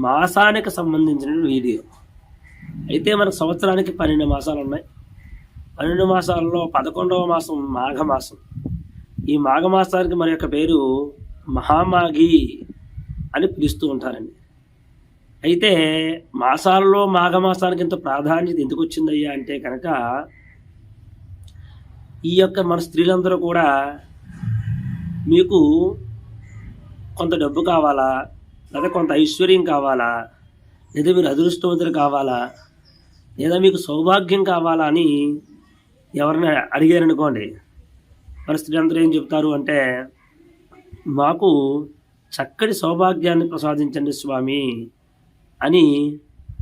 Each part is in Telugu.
మాసానికి సంబంధించిన వీడియో. అయితే మనకు సంవత్సరానికి 12 మాసాలు ఉన్నాయి. 12 మాసాలలో 11వ మాసం మాఘమాసం. ఈ మాఘమాసానికి మరి యొక్క పేరు మహామాఘి అని పిలుస్తూ ఉంటారండి. అయితే మాసాలలో మాఘమాసానికి ఇంత ప్రాధాన్యత ఎందుకు వచ్చిందయ్యా అంటే కనుక, ఈ యొక్క మన స్త్రీలందరూ కూడా మీకు కొంత డబ్బు కావాలా, లేదా కొంత ఐశ్వర్యం కావాలా, లేదా మీరు అదృష్టవంతులు కావాలా, లేదా మీకు సౌభాగ్యం కావాలా అని ఎవరిని అడిగారనుకోండి, మన స్త్రీలందరూ ఏం చెప్తారు అంటే, మాకు చక్కటి సౌభాగ్యాన్ని ప్రసాదించండి స్వామి అని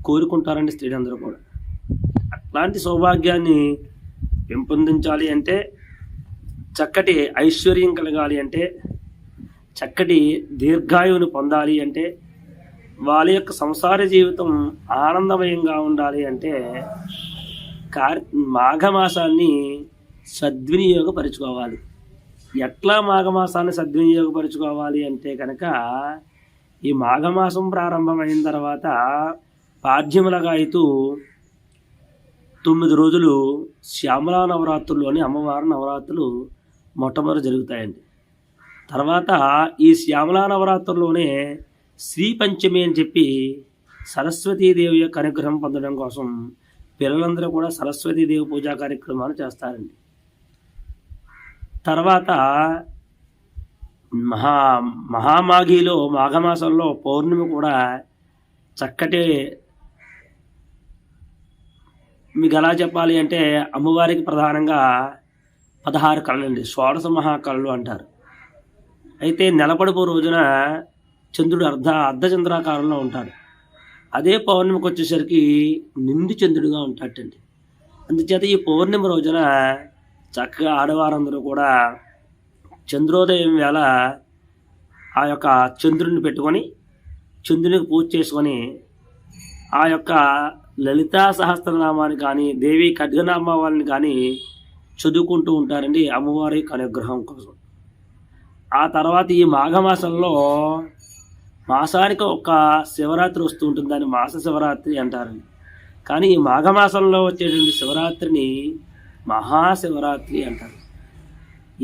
కోరుకుంటారండి స్త్రీలందరూ కూడా. అట్లాంటి సౌభాగ్యాన్ని పెంపొందించాలి అంటే, చక్కటి ఐశ్వర్యం కలగాలి అంటే, చక్కటి దీర్ఘాయువుని పొందాలి అంటే, వాళ్ళ యొక్క సంసార జీవితం ఆనందమయంగా ఉండాలి అంటే మాఘమాసాన్ని సద్వినియోగపరుచుకోవాలి. ఎట్లా మాఘమాసాన్ని సద్వినియోగపరుచుకోవాలి అంటే కనుక, ఈ మాఘమాసం ప్రారంభమైన తర్వాత పాడ్యములగా అయితే 9 రోజులు శ్యామలా నవరాత్రులు అని అమ్మవారి నవరాత్రులు మొట్టమొదటి జరుగుతాయండి. తర్వాత ఈ శ్యామలా నవరాత్రుల్లోనే శ్రీ పంచమి అని చెప్పి సరస్వతీదేవి యొక్క అనుగ్రహం పొందడం కోసం పిల్లలందరూ కూడా సరస్వతీదేవి పూజా కార్యక్రమాలు చేస్తారండి. తర్వాత మహామాఘిలో మాఘమాసంలో పౌర్ణమి కూడా చక్కటి, మీకు ఎలా చెప్పాలి అంటే, అమ్మవారికి ప్రధానంగా 16 కళలు అండి, షోడశ మహాకళలు అంటారు. అయితే నెలపడుపు రోజున చంద్రుడు అర్ధచంద్రాకారంలో ఉంటాడు. అదే పౌర్ణమికి వచ్చేసరికి నిండు చంద్రుడిగా ఉంటాడండి. అందుచేత ఈ పౌర్ణమి రోజున చక్కగా ఆడవారందరూ కూడా చంద్రోదయం వేళ ఆ యొక్క చంద్రుడిని పెట్టుకొని చంద్రునికి పూజ చేసుకొని ఆ యొక్క లలితా సహస్రనామాన్ని కానీ దేవి ఖడ్గనామాలని కానీ చదువుకుంటూ ఉంటారండి అమ్మవారి అనుగ్రహం కోసం. ఆ తర్వాత ఈ మాఘమాసంలో మాసానికి ఒక శివరాత్రి వస్తూ ఉంటుంది, దాన్ని మాస శివరాత్రి అంటారండి. కానీ ఈ మాఘమాసంలో వచ్చేటువంటి శివరాత్రిని మహాశివరాత్రి అంటారు.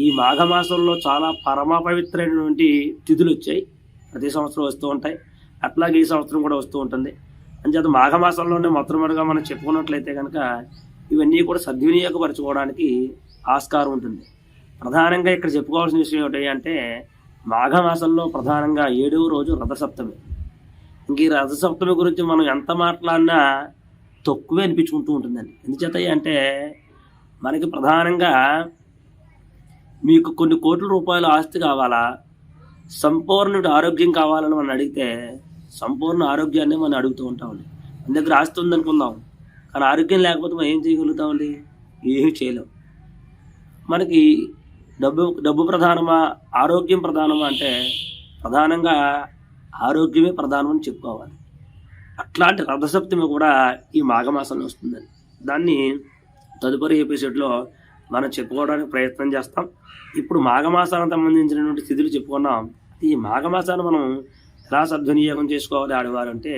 ఈ మాఘమాసంలో చాలా పరమ పవిత్రమైనటువంటి తిథులు వచ్చాయి, ప్రతి సంవత్సరం వస్తూ ఉంటాయి. అట్లాగే ఈ సంవత్సరం కూడా వస్తూ ఉంటుంది. అంచేత మాఘమాసంలోనే మొట్టమొదటిగా మనం చెప్పుకున్నట్లయితే కనుక ఇవన్నీ కూడా సద్వినియోగపరచుకోవడానికి ఆస్కారం ఉంటుంది. ప్రధానంగా ఇక్కడ చెప్పుకోవాల్సిన విషయం ఏంటి అంటే, మాఘమాసంలో ప్రధానంగా 7వ రోజు రథసప్తమి. ఇంక ఈ రథసప్తమి గురించి మనం ఎంత మాట్లాడినా తక్కువే అనిపించుకుంటూ ఉంటుందండి. ఎందుచేత అంటే, మనకి ప్రధానంగా మీకు కొన్ని కోట్ల రూపాయల ఆస్తి కావాలా, సంపూర్ణ ఆరోగ్యం కావాలని మనం అడిగితే సంపూర్ణ ఆరోగ్యాన్ని మనం అడుగుతూ ఉంటామండి. మన దగ్గర ఆస్తి ఉందనుకుందాం, కానీ ఆరోగ్యం లేకపోతే మనం ఏం చేయగలుగుతామండి? ఏమీ చేయలేం. మనకి డబ్బు ప్రధానమా, ఆరోగ్యం ప్రధానమా అంటే ప్రధానంగా ఆరోగ్యమే ప్రధానం అని చెప్పుకోవాలి. అట్లాంటి రథసప్తమి కూడా ఈ మాఘమాసంలో వస్తుందండి. దాన్ని తదుపరి ఎపిసోడ్లో మనం చెప్పుకోవడానికి ప్రయత్నం చేస్తాం. ఇప్పుడు మాఘమాసానికి సంబంధించినటువంటి స్థితులు చెప్పుకున్నాం. ఈ మాఘమాసాన్ని మనం ఎలా సద్వినియోగం చేసుకోవాలి ఆడవారు అంటే,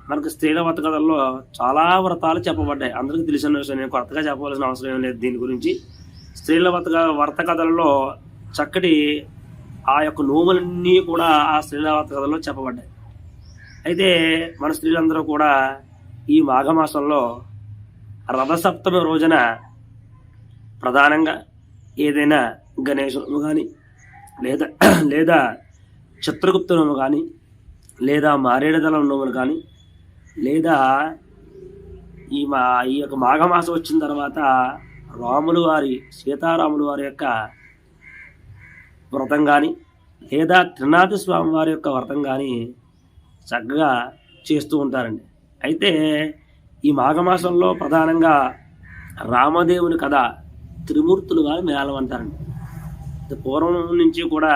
మనకు స్త్రీల వ్రత కథల్లో చాలా వ్రతాలు చెప్పబడ్డాయి. అందరికీ తెలిసిన విషయం, నేను కొత్తగా చెప్పవలసిన అవసరం ఏం లేదు దీని గురించి. స్త్రీల వ్రత కథల్లో చక్కటి ఆ యొక్క నోములన్నీ కూడా ఆ స్త్రీల వ్రత కథల్లో చెప్పబడ్డాయి. అయితే మన స్త్రీలందరూ కూడా ఈ మాఘమాసంలో రథసప్తమి రోజున ప్రధానంగా ఏదైనా గణేశుడు కానీ, లేదా చిత్రగుప్త నోము కానీ, లేదా మారేడుదళం నోములు కానీ, లేదా ఈ యొక్క మాఘమాసం వచ్చిన తర్వాత రాములు వారి, సీతారాములు వారి యొక్క వ్రతం కానీ, లేదా త్రినాథ స్వామి వారి యొక్క వ్రతం కానీ చక్కగా చేస్తూ ఉంటారండి. అయితే ఈ మాఘమాసంలో ప్రధానంగా రామదేవుని కథ త్రిమూర్తులు వారి మేళం అంటారండి. పూర్వం నుంచి కూడా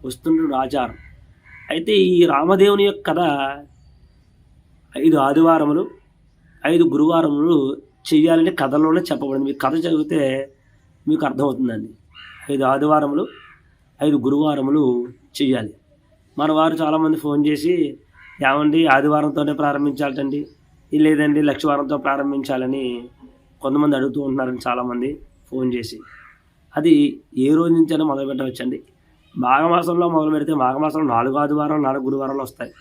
వస్తున్న ఆచారం. అయితే ఈ రామదేవుని యొక్క కథ 5 ఆదివారములు 5 గురువారములు చెయ్యాలని కథలోనే చెప్పబడింది. మీకు కథ చదివితే మీకు అర్థమవుతుందండి. 5 ఆదివారములు 5 గురువారములు చెయ్యాలి. మన వారు చాలామంది ఫోన్ చేసి ఏమండి ఆదివారంతోనే ప్రారంభించాలటండి, లేదండి లక్షవారంతో ప్రారంభించాలని కొంతమంది అడుగుతూ ఉంటున్నారండి చాలామంది ఫోన్ చేసి. అది ఏ రోజు నుంచైనా మొదలు పెట్టవచ్చండి. మాఘమాసంలో మొదలు పెడితే మాఘమాసంలో 4 ఆదివారాలు 4 గురువారాలు వస్తాయి.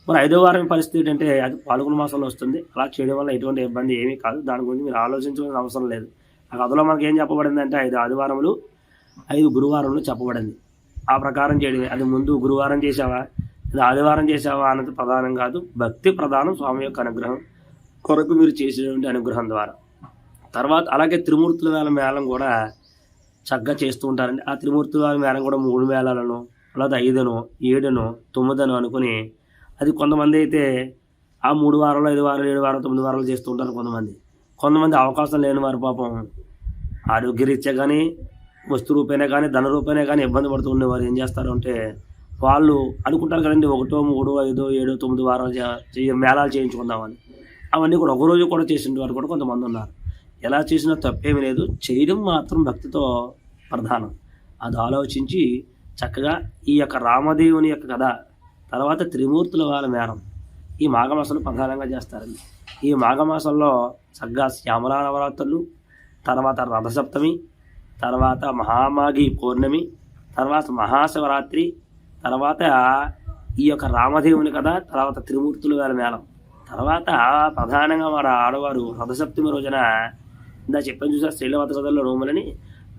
మరి 5వ వారం పరిస్థితి ఏంటంటే అది పాల్గొన మాసంలో వస్తుంది. అలా చేయడం వల్ల ఎటువంటి ఇబ్బంది ఏమీ కాదు. దాని గురించి మీరు ఆలోచించాల్సిన అవసరం లేదు. ఆ కథలో మనకి ఏం చెప్పబడిందంటే 5 ఆదివారములు 5 గురువారములు చెప్పబడింది. ఆ ప్రకారం చేయడమే. అది ముందు గురువారం చేసావా, ఇది ఆదివారం చేసావా అన్నది ప్రధానం కాదు. భక్తి ప్రధానం. స్వామి యొక్క అనుగ్రహం కొరకు మీరు చేసేటువంటి అనుగ్రహం ద్వారా. తర్వాత అలాగే త్రిమూర్తుల మేళం కూడా చక్కగా చేస్తూ ఉంటారండి. ఆ త్రిమూర్తుల మేళం కూడా 3 మేళాలను, లేదా 5నో 7నో 9నో అనుకుని, అది కొంతమంది అయితే ఆ 3 వారాలు 5 వారాలు 7 వారాలు 9 వారాలు చేస్తూ ఉంటారు కొంతమంది. కొంతమంది అవకాశం లేని వారు పాపం ఆరోగ్యరీత్యా కానీ, వస్తు రూపేణా కానీ, ధన రూపేణా కానీ ఇబ్బంది పడుతూ ఉండేవారు ఏం చేస్తారు అంటే, వాళ్ళు అనుకుంటారు కదండి 1, 3, 5, 7, 9 వారాలు మేళాలు చేయించుకుందామని. అవన్నీ కూడా ఒకరోజు కూడా చేసిన వారు కూడా కొంతమంది ఉన్నారు. ఎలా చేసినా తప్పేమీ లేదు. చేయడం మాత్రం భక్తితో ప్రధానం. అది ఆలోచించి చక్కగా ఈ యొక్క రామదేవుని యొక్క కథ, తర్వాత త్రిమూర్తుల వాళ్ళ మేళం ఈ మాఘమాసంలో ప్రధానంగా చేస్తారండి. ఈ మాఘమాసంలో చక్కగా శ్యామలా నవరాత్రులు, తర్వాత రథసప్తమి, తర్వాత మహామాఘి పౌర్ణమి, తర్వాత మహాశివరాత్రి, తర్వాత ఈ యొక్క రామదేవుని కథ, తర్వాత త్రిమూర్తుల వాళ్ళ మేళం, తర్వాత ప్రధానంగా మన ఆడవారు రథసప్తమి రోజున ఇందా చెప్పాను చూసారు శైలవత కథల్లో నోములని,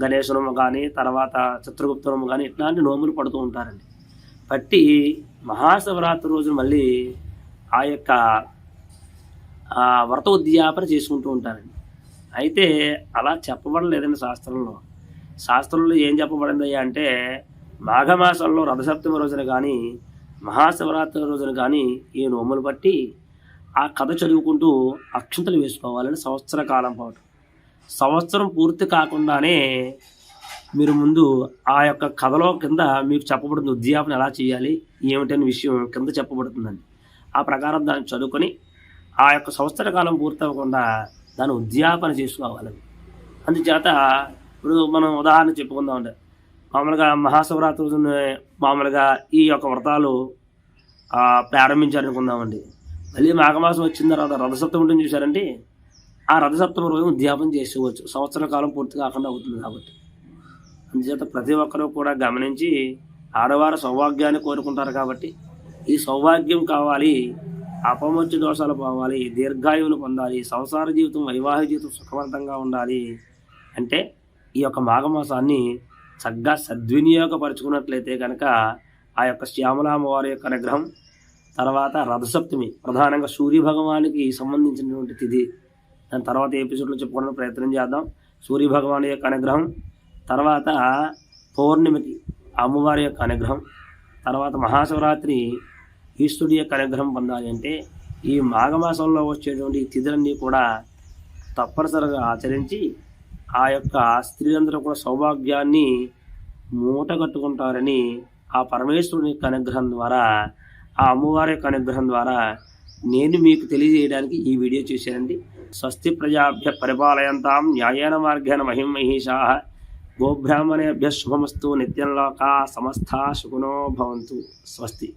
గణేశ నోము కానీ, తర్వాత చిత్రగుప్త నోము కానీ ఇట్లాంటి నోములు పడుతూ ఉంటారండి. పట్టి మహాశివరాత్రి రోజు మళ్ళీ ఆ యొక్క వ్రత ఉద్యాపన చేసుకుంటూ ఉంటారండి. అయితే అలా చెప్పబడలేదండి శాస్త్రంలో. శాస్త్రంలో ఏం చెప్పబడింది అంటే, మాఘమాసంలో రథసప్తమి రోజున కానీ, మహాశివరాత్రి రోజున కానీ ఈ నోములు పట్టి ఆ కథ చదువుకుంటూ అక్షంతలు వేసుకోవాలని సంవత్సర కాలం పాటు. సంవత్సరం పూర్తి కాకుండానే మీరు ముందు ఆ యొక్క కథలో కింద మీకు చెప్పబడుతుంది ఉద్యాపన ఎలా చేయాలి ఏమిటనే విషయం కింద చెప్పబడుతుందండి. ఆ ప్రకారం దాన్ని చదువుకొని ఆ యొక్క సంవత్సర కాలం పూర్తి అవ్వకుండా దాన్ని ఉద్యాపన చేసుకోవాలని. అందుచేత ఇప్పుడు మనం ఉదాహరణ చెప్పుకుందామంటే, మామూలుగా మహాశివరాత్రి రోజున మామూలుగా ఈ యొక్క వ్రతాలు ప్రారంభించారనుకుందామండి. మళ్ళీ మాఘమాసం వచ్చిన తర్వాత రథసప్తమి ఉంటుంది చూసారండి, ఆ రథసప్తమి రోజు ఉద్యాపన చేసుకోవచ్చు. సంవత్సర కాలం పూర్తి కాకుండా అవుతుంది కాబట్టి. అందుచేత ప్రతి ఒక్కరూ కూడా గమనించి ఆడవారు సౌభాగ్యాన్ని కోరుకుంటారు కాబట్టి, ఈ సౌభాగ్యం కావాలి, అపమృత్యు దోషాలు పోవాలి, దీర్ఘాయువులు పొందాలి, సంసార జీవితం వైవాహిక జీవితం సుఖవంతంగా ఉండాలి అంటే ఈ యొక్క మాఘమాసాన్ని చక్కగా సద్వినియోగపరుచుకున్నట్లయితే కనుక ఆ యొక్క శ్యామలామ్మవారి యొక్క అనుగ్రహం, తర్వాత రథసప్తమి ప్రధానంగా సూర్యభగవానికి సంబంధించినటువంటి తిథి. దాని తర్వాత ఎపిసోడ్లో చెప్పుకోవడానికి ప్రయత్నం చేద్దాం. సూర్యభగవాని యొక్క అనుగ్రహం, తర్వాత పౌర్ణమికి అమ్మవారి యొక్క అనుగ్రహం, తర్వాత మహాశివరాత్రి ఈశ్వరుడి యొక్క అనుగ్రహం పొందాలి అంటే ఈ మాఘమాసంలో వచ్చేటువంటి తిథులన్నీ కూడా తప్పనిసరిగా ఆచరించి ఆ యొక్క స్త్రీలందరూ కూడా సౌభాగ్యాన్ని మూట కట్టుకుంటారని ఆ పరమేశ్వరుని యొక్క అనుగ్రహం ద్వారా, ఆ అమ్మవారి యొక్క అనుగ్రహం ద్వారా నేను మీకు తెలియజేయడానికి ఈ వీడియో చేశానండి. స్వస్తి ప్రజాభ్య పరిపాలయంతాం న్యాయేన మార్గేణ మహిమహీషాః గోబ్రాహ్మణేభ్యః శుభమస్తు నిత్యం లోకాః సమస్తాః సుఖినో భవంతు. స్వస్తి.